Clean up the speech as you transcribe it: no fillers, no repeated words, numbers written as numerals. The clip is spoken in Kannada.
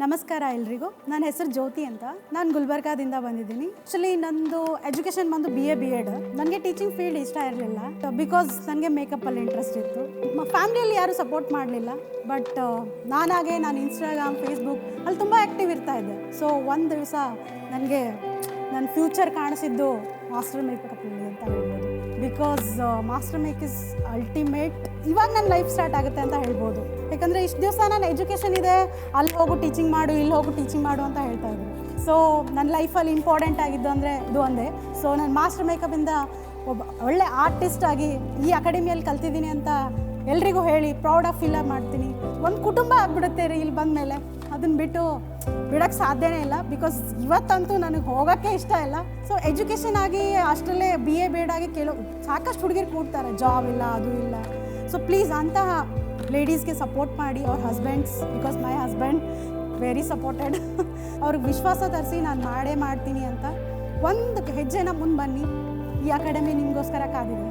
ನಮಸ್ಕಾರ ಎಲ್ರಿಗೂ. ನನ್ನ ಹೆಸರು ಜ್ಯೋತಿ ಅಂತ. ನಾನು ಗುಲ್ಬರ್ಗಾದಿಂದ ಬಂದಿದ್ದೀನಿ. ಆ್ಯಕ್ಚುಲಿ ನಂದು ಎಜುಕೇಷನ್ ಬಂದು BA B.Ed. ನನಗೆ ಟೀಚಿಂಗ್ ಫೀಲ್ಡ್ ಇಷ್ಟ ಇರಲಿಲ್ಲ ಬಿಕಾಸ್ ನನಗೆ ಮೇಕಪ್ಪಲ್ಲಿ ಇಂಟ್ರೆಸ್ಟ್ ಇತ್ತು. ಫ್ಯಾಮಿಲಿಯಲ್ಲಿ ಯಾರೂ ಸಪೋರ್ಟ್ ಮಾಡಲಿಲ್ಲ. ಬಟ್ ನಾನು ಇನ್ಸ್ಟಾಗ್ರಾಮ್, ಫೇಸ್ಬುಕ್ ಅಲ್ಲಿ ತುಂಬ ಆ್ಯಕ್ಟಿವ್ ಇರ್ತಾ ಇದ್ದೆ. ಸೊ ಒಂದು ದಿವಸ ನನಗೆ ನನ್ನ ಫ್ಯೂಚರ್ ಕಾಣಿಸಿದ್ದು ಮಾಸ್ಟರ್ ಮೇಕಪ್ಪಲ್ಲಿ ಅಂತ ಹೇಳ್ಬೋದು. Because master make is ultimate. ಇವಾಗ ನನ್ನ ಲೈಫ್ ಸ್ಟಾರ್ಟ್ ಆಗುತ್ತೆ ಅಂತ ಹೇಳ್ಬೋದು. ಯಾಕಂದರೆ ಇಷ್ಟು ದಿವಸ ನಾನು ಎಜುಕೇಷನ್ ಇದೆ, ಅಲ್ಲಿ ಹೋಗು ಟೀಚಿಂಗ್ ಮಾಡು, ಇಲ್ಲಿ ಹೋಗು ಟೀಚಿಂಗ್ ಮಾಡು ಅಂತ ಹೇಳ್ತಾ ಇದ್ರು. ಸೊ ನನ್ನ ಲೈಫಲ್ಲಿ ಇಂಪಾರ್ಟೆಂಟ್ ಆಗಿದ್ದು ಅಂದರೆ ಇದು ಒಂದೇ. ಸೊ ನಾನು ಮಾಸ್ಟರ್ ಮೇಕಪ್ಪಿಂದ ಒಬ್ಬ ಒಳ್ಳೆ ಆರ್ಟಿಸ್ಟ್ ಆಗಿ ಈ ಅಕಾಡೆಮಿಯಲ್ಲಿ ಕಲ್ತಿದ್ದೀನಿ ಅಂತ ಎಲ್ರಿಗೂ ಹೇಳಿ ಪ್ರೌಡಾಗಿ ಫೀಲ್ ಮಾಡ್ತೀನಿ. ಒಂದು ಕುಟುಂಬ ಆಗಿಬಿಡುತ್ತೆ ರೀ ಇಲ್ಲಿ ಬಂದ ಮೇಲೆ. ಅದನ್ನು ಬಿಡೋಕ್ಕೆ ಸಾಧ್ಯನೇ ಇಲ್ಲ. ಬಿಕಾಸ್ ಇವತ್ತಂತೂ ನನಗೆ ಹೋಗೋಕ್ಕೆ ಇಷ್ಟ ಇಲ್ಲ. ಸೊ ಎಜುಕೇಷನ್ ಆಗಿ ಅಷ್ಟರಲ್ಲೇ BA B.Ed ಆಗಿ ಸಾಕಷ್ಟು ಹುಡುಗಿರು ಕೂಡ್ತಾರೆ, ಜಾಬ್ ಇಲ್ಲ, ಅದು ಇಲ್ಲ. ಸೊ ಪ್ಲೀಸ್ ಅಂತಹ ಲೇಡೀಸ್ಗೆ ಸಪೋರ್ಟ್ ಮಾಡಿ, ಅವ್ರ husbands, because my husband very supported. ಅವ್ರಿಗೆ ವಿಶ್ವಾಸ ತರಿಸಿ ನಾನು ಮಾಡೇ ಮಾಡ್ತೀನಿ ಅಂತ ಒಂದು ಹೆಜ್ಜೆನ ಮುಂದೆ ಬನ್ನಿ. ಈ ಅಕಾಡೆಮಿ ನಿಮಗೋಸ್ಕರ ಕಾದಿದೆ.